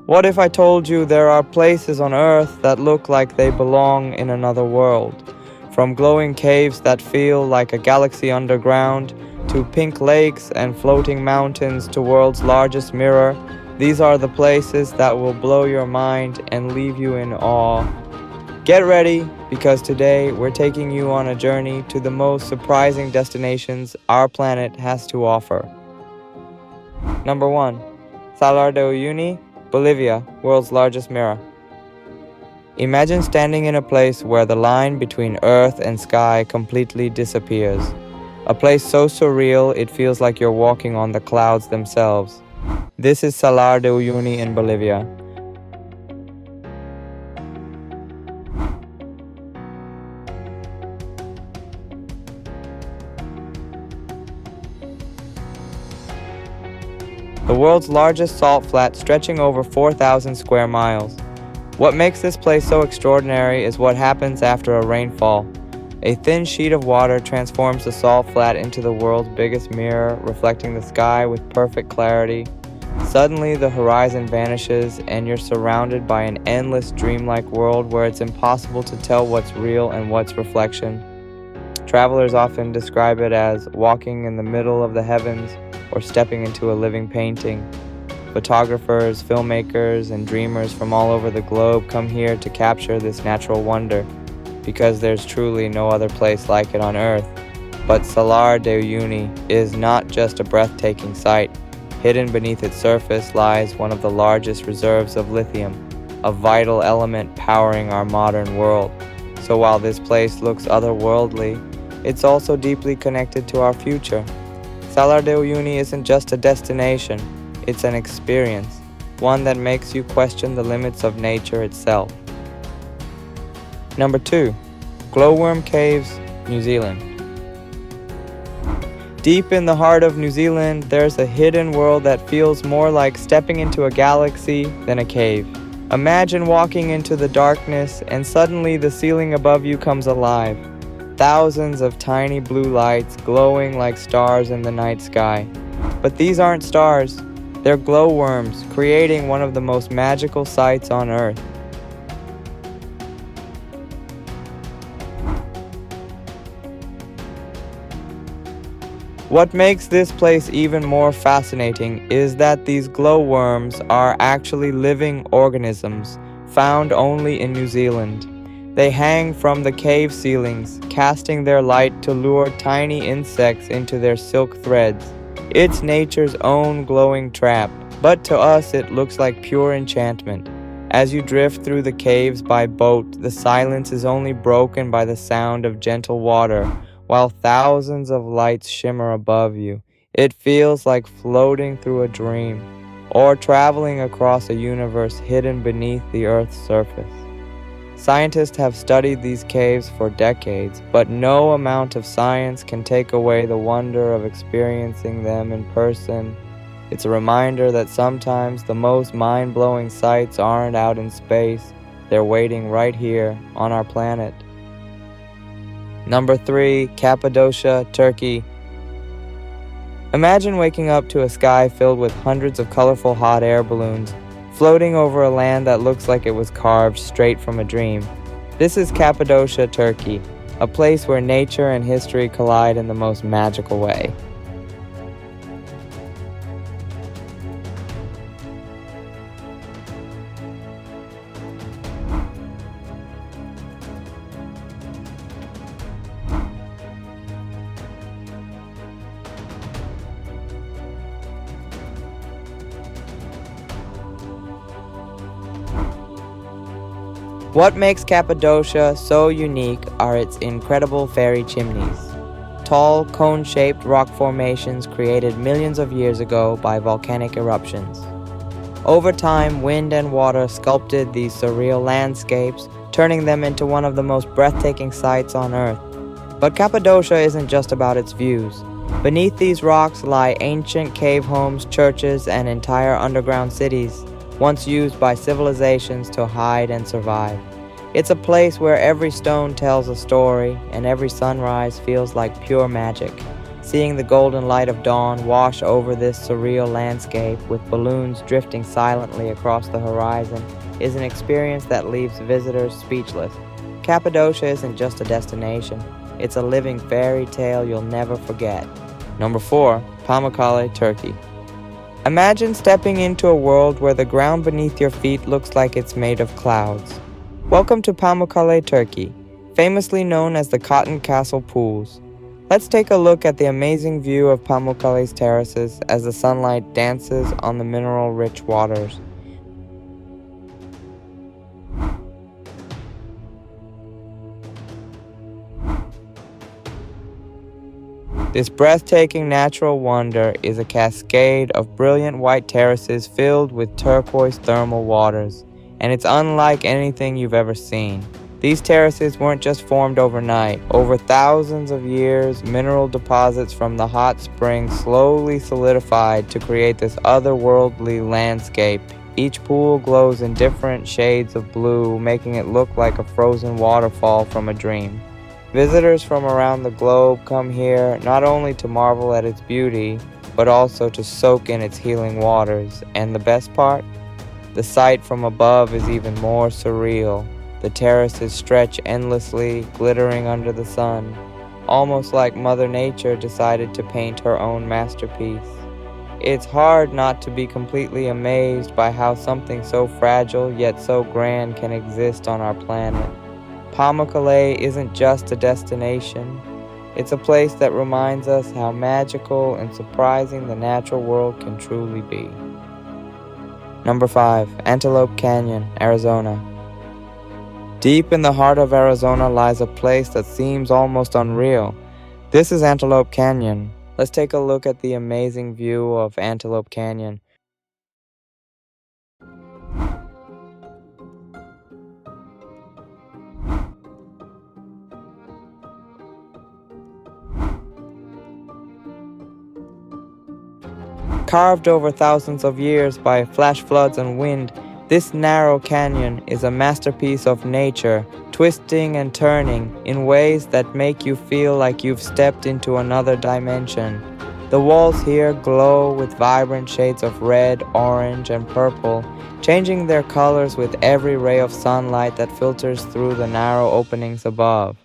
What if I told you there are places on Earth that look like they belong in another world? From glowing caves that feel like a galaxy underground, to pink lakes and floating mountains to world's largest mirror, these are the places that will blow your mind and leave you in awe. Get ready, because today we're taking you on a journey to the most surprising destinations our planet has to offer. Number 1. Salar de Uyuni, Bolivia, world's largest mirror. Imagine standing in a place where the line between earth and sky completely disappears. A place so surreal it feels like you're walking on the clouds themselves. This is Salar de Uyuni in Bolivia. The world's largest salt flat stretching over 4,000 square miles. What makes this place so extraordinary is what happens after a rainfall. A thin sheet of water transforms the salt flat into the world's biggest mirror, reflecting the sky with perfect clarity. Suddenly, the horizon vanishes, and you're surrounded by an endless dreamlike world where it's impossible to tell what's real and what's reflection. Travelers often describe it as walking in the middle of the heavens or stepping into a living painting. Photographers, filmmakers, and dreamers from all over the globe come here to capture this natural wonder, because there's truly no other place like it on Earth. But Salar de Uyuni is not just a breathtaking sight. Hidden beneath its surface lies one of the largest reserves of lithium, a vital element powering our modern world. So while this place looks otherworldly, it's also deeply connected to our future. Salar de Uyuni isn't just a destination, it's an experience, one that makes you question the limits of nature itself. Number 2. Glowworm Caves, New Zealand. Deep in the heart of New Zealand, there's a hidden world that feels more like stepping into a galaxy than a cave. Imagine walking into the darkness and suddenly the ceiling above you comes alive. Thousands of tiny blue lights glowing like stars in the night sky. But these aren't stars, they're glowworms, creating one of the most magical sights on Earth. What makes this place even more fascinating is that these glowworms are actually living organisms found only in New Zealand. They hang from the cave ceilings, casting their light to lure tiny insects into their silk threads. It's nature's own glowing trap, but to us it looks like pure enchantment. As you drift through the caves by boat, the silence is only broken by the sound of gentle water, while thousands of lights shimmer above you. It feels like floating through a dream, or traveling across a universe hidden beneath the Earth's surface. Scientists have studied these caves for decades, but no amount of science can take away the wonder of experiencing them in person. It's a reminder that sometimes the most mind-blowing sights aren't out in space, they're waiting right here on our planet. Number 3. Cappadocia, Turkey. Imagine waking up to a sky filled with hundreds of colorful hot air balloons, floating over a land that looks like it was carved straight from a dream. This is Cappadocia, Turkey, a place where nature and history collide in the most magical way. What makes Cappadocia so unique are its incredible fairy chimneys. Tall, cone-shaped rock formations created millions of years ago by volcanic eruptions. Over time, wind and water sculpted these surreal landscapes, turning them into one of the most breathtaking sights on Earth. But Cappadocia isn't just about its views. Beneath these rocks lie ancient cave homes, churches, and entire underground cities, once used by civilizations to hide and survive. It's a place where every stone tells a story and every sunrise feels like pure magic. Seeing the golden light of dawn wash over this surreal landscape with balloons drifting silently across the horizon is an experience that leaves visitors speechless. Cappadocia isn't just a destination, it's a living fairy tale you'll never forget. Number 4. Pamukkale, Turkey. Imagine stepping into a world where the ground beneath your feet looks like it's made of clouds. Welcome to Pamukkale, Turkey, famously known as the Cotton Castle Pools. Let's take a look at the amazing view of Pamukkale's terraces as the sunlight dances on the mineral-rich waters. This breathtaking natural wonder is a cascade of brilliant white terraces filled with turquoise thermal waters, and it's unlike anything you've ever seen. These terraces weren't just formed overnight. Over thousands of years, mineral deposits from the hot springs slowly solidified to create this otherworldly landscape. Each pool glows in different shades of blue, making it look like a frozen waterfall from a dream. Visitors from around the globe come here not only to marvel at its beauty, but also to soak in its healing waters. And the best part? The sight from above is even more surreal. The terraces stretch endlessly, glittering under the sun, almost like Mother Nature decided to paint her own masterpiece. It's hard not to be completely amazed by how something so fragile yet so grand can exist on our planet. Pamukkale isn't just a destination, it's a place that reminds us how magical and surprising the natural world can truly be. Number 5. Antelope Canyon, Arizona. Deep in the heart of Arizona lies a place that seems almost unreal. This is Antelope Canyon. Let's take a look at the amazing view of Antelope Canyon. Carved over thousands of years by flash floods and wind, this narrow canyon is a masterpiece of nature, twisting and turning in ways that make you feel like you've stepped into another dimension. The walls here glow with vibrant shades of red, orange, and purple, changing their colors with every ray of sunlight that filters through the narrow openings above.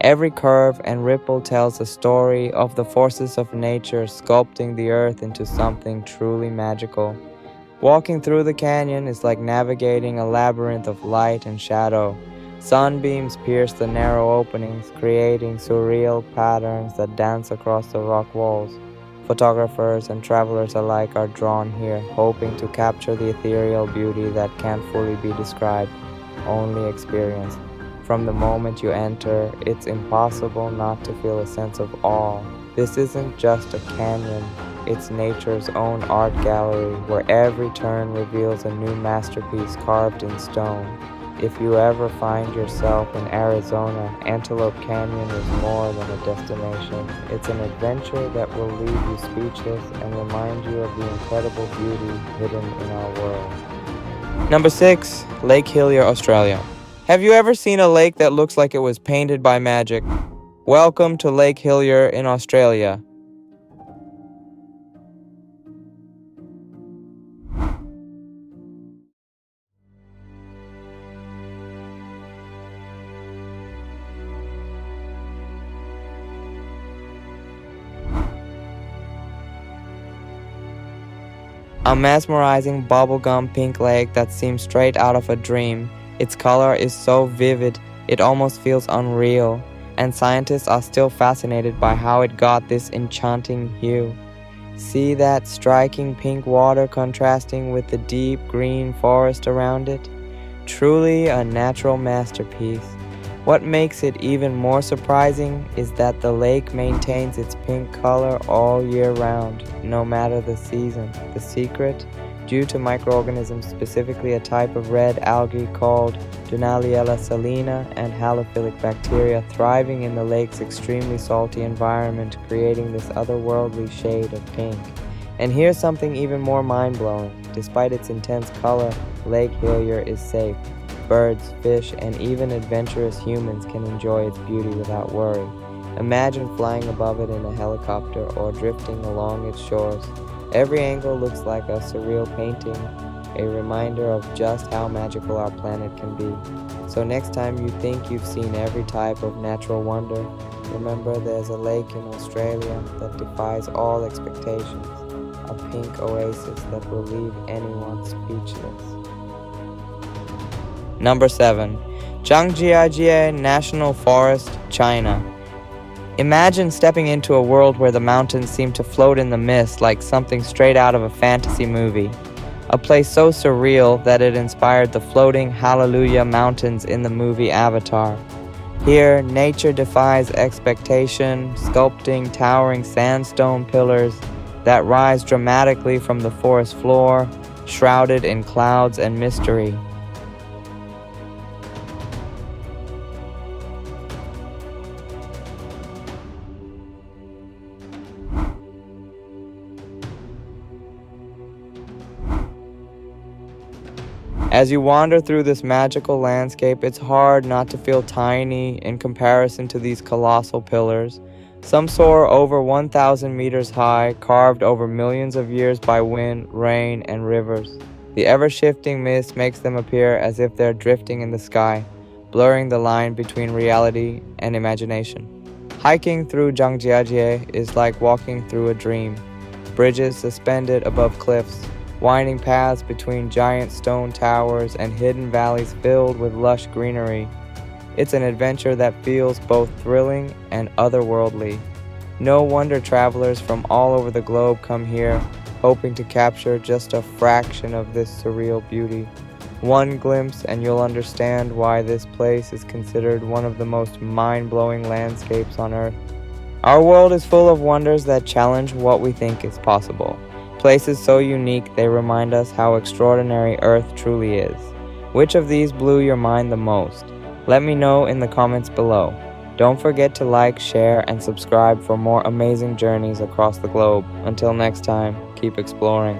Every curve and ripple tells a story of the forces of nature sculpting the earth into something truly magical. Walking through the canyon is like navigating a labyrinth of light and shadow. Sunbeams pierce the narrow openings, creating surreal patterns that dance across the rock walls. Photographers and travelers alike are drawn here, hoping to capture the ethereal beauty that can't fully be described, only experienced. From the moment you enter, it's impossible not to feel a sense of awe. This isn't just a canyon, it's nature's own art gallery where every turn reveals a new masterpiece carved in stone. If you ever find yourself in Arizona, Antelope Canyon is more than a destination. It's an adventure that will leave you speechless and remind you of the incredible beauty hidden in our world. Number 6. Lake Hillier, Australia. Have you ever seen a lake that looks like it was painted by magic? Welcome to Lake Hillier in Australia. A mesmerizing bubblegum-pink lake that seems straight out of a dream. Its color is so vivid, it almost feels unreal, and scientists are still fascinated by how it got this enchanting hue. See that striking pink water contrasting with the deep green forest around it? Truly a natural masterpiece. What makes it even more surprising is that the lake maintains its pink color all year round, no matter the season. The secret? Due to microorganisms, specifically a type of red algae called Dunaliella salina and halophilic bacteria thriving in the lake's extremely salty environment, creating this otherworldly shade of pink. And here's something even more mind-blowing. Despite its intense color, Lake Hillier is safe. Birds, fish, and even adventurous humans can enjoy its beauty without worry. Imagine flying above it in a helicopter or drifting along its shores. Every angle looks like a surreal painting, a reminder of just how magical our planet can be. So next time you think you've seen every type of natural wonder, remember there's a lake in Australia that defies all expectations, a pink oasis that will leave anyone speechless. Number 7. Zhangjiajie National Forest, China. Imagine stepping into a world where the mountains seem to float in the mist like something straight out of a fantasy movie. A place so surreal that it inspired the floating Hallelujah Mountains in the movie Avatar. Here, nature defies expectation, sculpting towering sandstone pillars that rise dramatically from the forest floor, shrouded in clouds and mystery. As you wander through this magical landscape, it's hard not to feel tiny in comparison to these colossal pillars. Some soar over 1,000 meters high, carved over millions of years by wind, rain, and rivers. The ever-shifting mist makes them appear as if they're drifting in the sky, blurring the line between reality and imagination. Hiking through Zhangjiajie is like walking through a dream. Bridges suspended above cliffs, winding paths between giant stone towers and hidden valleys filled with lush greenery. It's an adventure that feels both thrilling and otherworldly. No wonder travelers from all over the globe come here, hoping to capture just a fraction of this surreal beauty. One glimpse and you'll understand why this place is considered one of the most mind-blowing landscapes on Earth. Our world is full of wonders that challenge what we think is possible. Places so unique they remind us how extraordinary Earth truly is. Which of these blew your mind the most? Let me know in the comments below. Don't forget to like, share, and subscribe for more amazing journeys across the globe. Until next time, keep exploring.